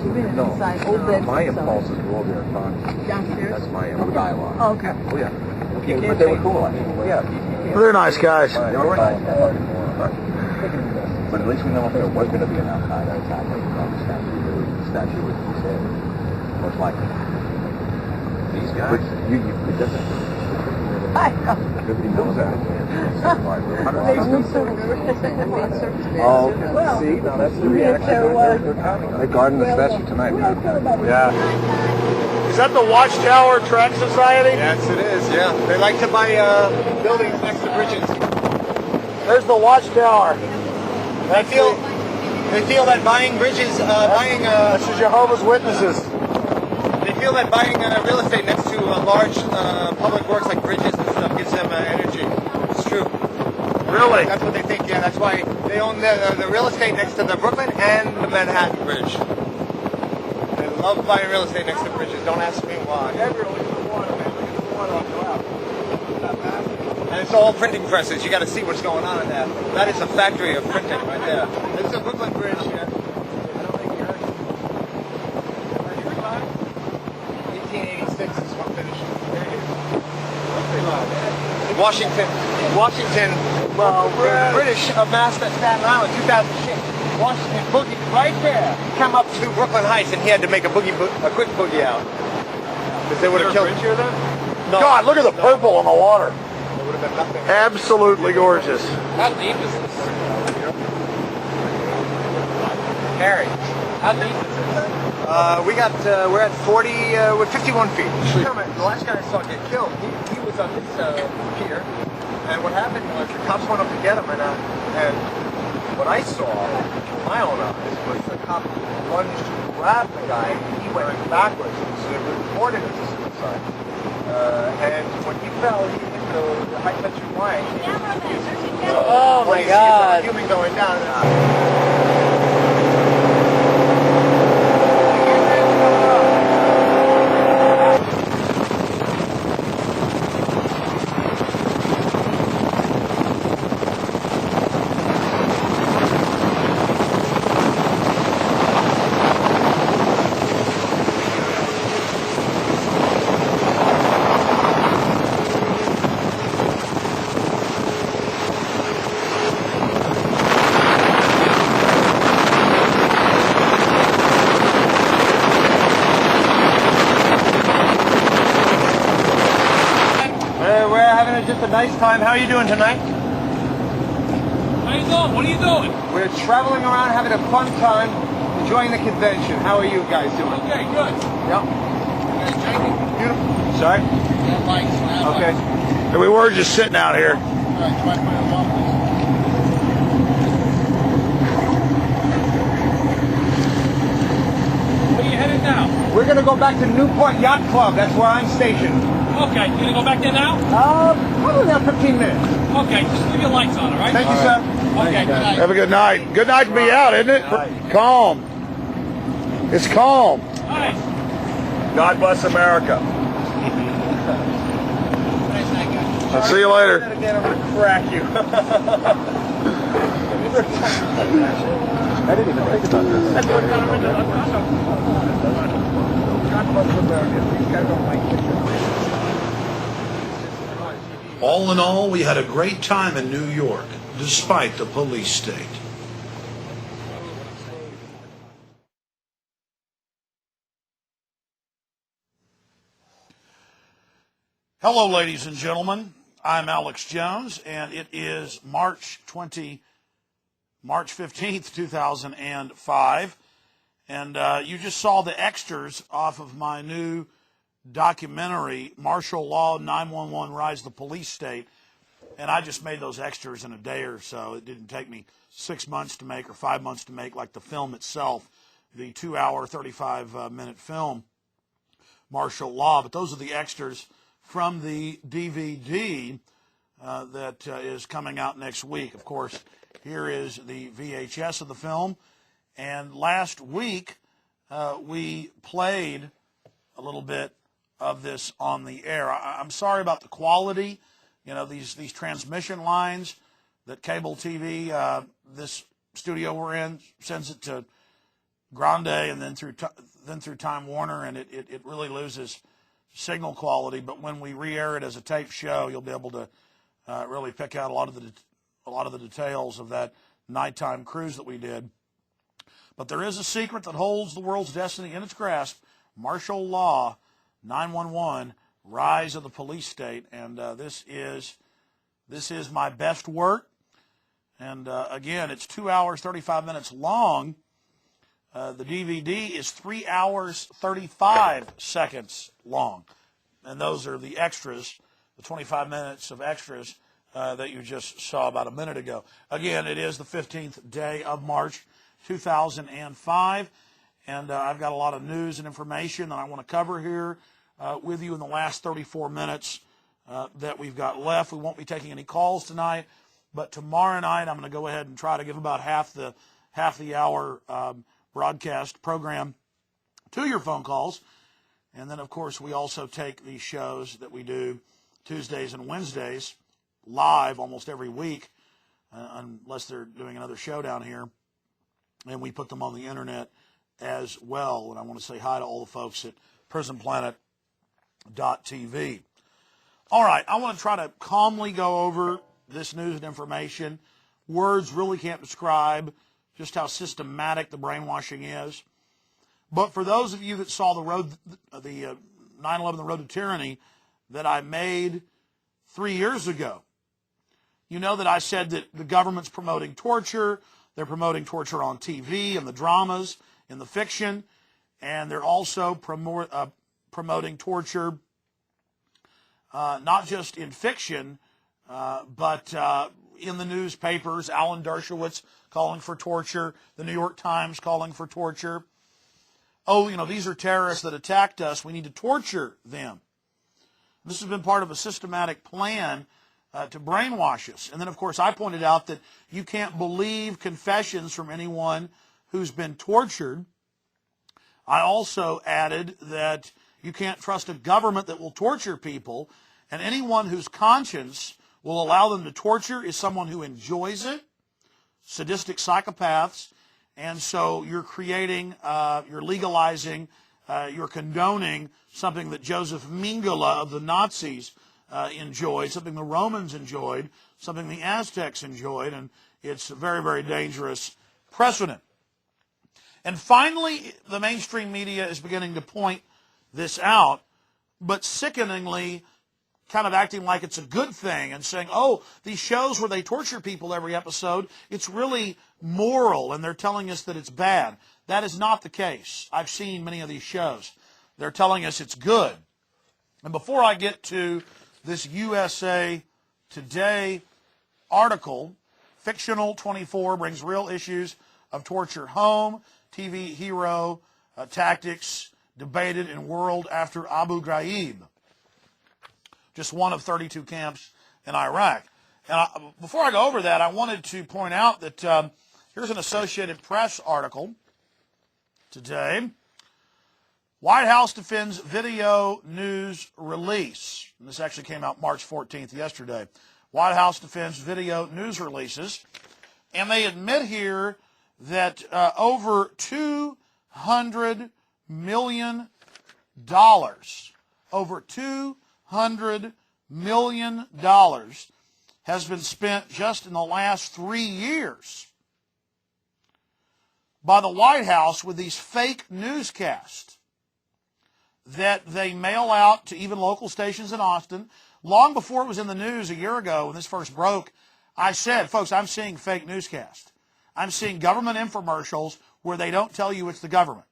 No, my impulses go over there and talk. Downstairs? That's my dialogue. Oh, okay. Oh, yeah. But they were cool, actually. Yeah. They're nice guys. They were nice. But at least we know if there was going to be an al-Qaeda attack, like the statue would be said. Most likely. These guys? But it doesn't. I know. Everybody knows that. Oh, see, now that's the reaction. They're guarding the statue tonight, man. Yeah. Is that the Watchtower Track Society? Yes, it is, yeah. They like to buy buildings next to bridges. There's the Watchtower. They feel that buying bridges, That's the Jehovah's Witnesses. they feel that buying real estate next to large public works like bridges and stuff gives them energy. It's true. Really? That's what they think, yeah. That's why they own the real estate next to the Brooklyn and the Manhattan Bridge. They love buying real estate next to bridges. Don't ask me why. And it's all printing presses. You got to see what's going on in there. That is a factory of printing right there. This is a Brooklyn Bridge. Yeah. I don't think you heard. 1886 is what finished. There it is. Washington. Well, the British amassed at Staten Island in 2006. Washington boogie right there. Came up to Brooklyn Heights and he had to make a quick boogie out. Because they would have killed him. Here then? No. God, look at the purple on the water. There would have been nothing. Absolutely gorgeous. How deep is this? Harry. How deep is this? We're at 40, we're 51 feet. The last guy I saw get killed, he was on this pier, and what happened was the cops went up to get him, and what I saw with my own eyes was the cop lunged to grab the guy, and he went backwards, so they reported it as suicide. And when he fell, he hit the high tension line. Oh my God. Human going down. Just a nice time. How are you doing tonight? How you doing? What are you doing? We're traveling around having a fun time, enjoying the convention. How are you guys doing? Okay, good. Yep. Beautiful. Sorry? Okay. And we were just sitting out here. Where are you headed now? We're going to go back to Newport Yacht Club. That's where I'm stationed. Okay, you gonna go back there now? Probably about 15 minutes. Okay, just leave your lights on, all right? Thank you, sir. Okay, good night. Have a good night. Good night to be out, isn't it? Calm. It's calm. Nice. God bless America. Nice night, guys. I'll see you later. Again, I'm going to crack you. I didn't even think about this. God bless America. These guys don't like it. All in all, we had a great time in New York, despite the police state. Hello, ladies and gentlemen. I'm Alex Jones, and it is March 15th, 2005. And you just saw the extras off of my new documentary, Martial Law 911 Rise of the Police State. And I just made those extras in a day or so. It didn't take me 6 months to make or 5 months to make like the film itself, the 2-hour, 35-minute film, Martial Law. But those are the extras from the DVD that is coming out next week. Of course, here is the VHS of the film. And last week, we played a little bit of this on the air. I'm sorry about the quality. You know, these transmission lines that cable TV, this studio we're in, sends it to Grande and then through Time Warner, and it really loses signal quality. But when we re-air it as a tape show, you'll be able to really pick out a lot of the details of that nighttime cruise that we did. But there is a secret that holds the world's destiny in its grasp: martial law, 911, rise of the police state, and this is my best work. And again, it's 2 hours 35 minutes long. The DVD is 3 hours 35 seconds long, and those are the extras, the 25 minutes of extras that you just saw about a minute ago. Again, it is the 15th day of March, 2005, and I've got a lot of news and information that I want to cover here with you in the last 34 minutes that we've got left. We won't be taking any calls tonight, but tomorrow night I'm going to go ahead and try to give about half the hour broadcast program to your phone calls. And then, of course, we also take these shows that we do Tuesdays and Wednesdays live almost every week, unless they're doing another show down here, and we put them on the internet as well. And I want to say hi to all the folks at prisonplanet.tv. All right, I want to try to calmly go over this news and information. Words really can't describe just how systematic the brainwashing is. But for those of you that saw the 9/11, the Road to Tyranny, that I made 3 years ago, you know that I said that the government's promoting torture. They're promoting torture on TV and the dramas and the fiction, and they're also promoting torture not just in fiction, but in the newspapers. Alan Dershowitz calling for torture, the New York Times calling for torture. Oh, these are terrorists that attacked us. We need to torture them. This has been part of a systematic plan to brainwash us. And then, of course, I pointed out that you can't believe confessions from anyone who's been tortured. I also added that you can't trust a government that will torture people, and anyone whose conscience will allow them to torture is someone who enjoys it, sadistic psychopaths. And so you're creating, you're legalizing, you're condoning something that Joseph Mengele of the Nazis enjoyed, something the Romans enjoyed, something the Aztecs enjoyed, and it's a very, very dangerous precedent. And finally, the mainstream media is beginning to point this out, but sickeningly kind of acting like it's a good thing and saying, oh, these shows where they torture people every episode, it's really moral, and they're telling us that it's bad. That is not the case. I've seen many of these shows. They're telling us it's good. And before I get to this USA Today article, Fictional 24 brings real issues of torture home. TV hero tactics debated in world after Abu Ghraib. Just one of 32 camps in Iraq. And before I go over that, I wanted to point out that here's an Associated Press article today. White House defends video news release. And this actually came out March 14th, yesterday. White House defends video news releases. And they admit here that over $200 million, over $200 million has been spent just in the last 3 years by the White House with these fake newscasts that they mail out to even local stations in Austin. Long before it was in the news a year ago when this first broke, I said, folks, I'm seeing fake newscasts. I'm seeing government infomercials where they don't tell you it's the government.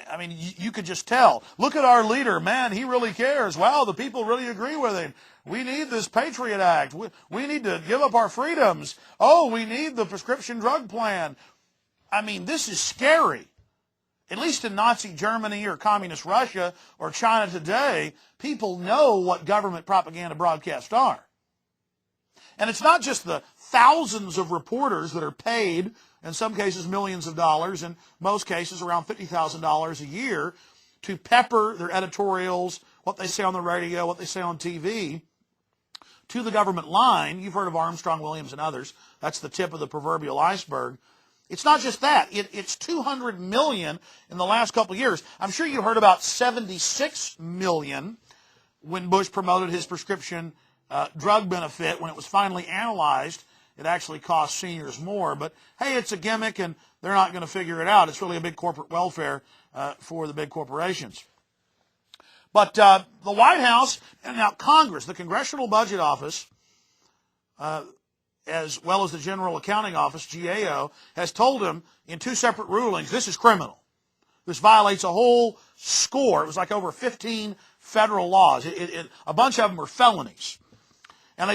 I mean, you could just tell. Look at our leader. Man, he really cares. Wow, the people really agree with him. We need this Patriot Act. We need to give up our freedoms. Oh, we need the prescription drug plan. I mean, this is scary. At least in Nazi Germany or Communist Russia or China today, people know what government propaganda broadcasts are. And it's not just the thousands of reporters that are paid, in some cases millions of dollars, in most cases around $50,000 a year, to pepper their editorials, what they say on the radio, what they say on TV, to the government line. You've heard of Armstrong, Williams, and others. That's the tip of the proverbial iceberg. It's not just that. It's $200 million in the last couple of years. I'm sure you heard about $76 million when Bush promoted his prescription drug benefit. When it was finally analyzed, it actually cost seniors more. But, hey, it's a gimmick, and they're not going to figure it out. It's really a big corporate welfare for the big corporations. But the White House and now Congress, the Congressional Budget Office, as well as the General Accounting Office, GAO, has told him in two separate rulings, this is criminal. This violates a whole score. It was like over 15 federal laws. A bunch of them are felonies.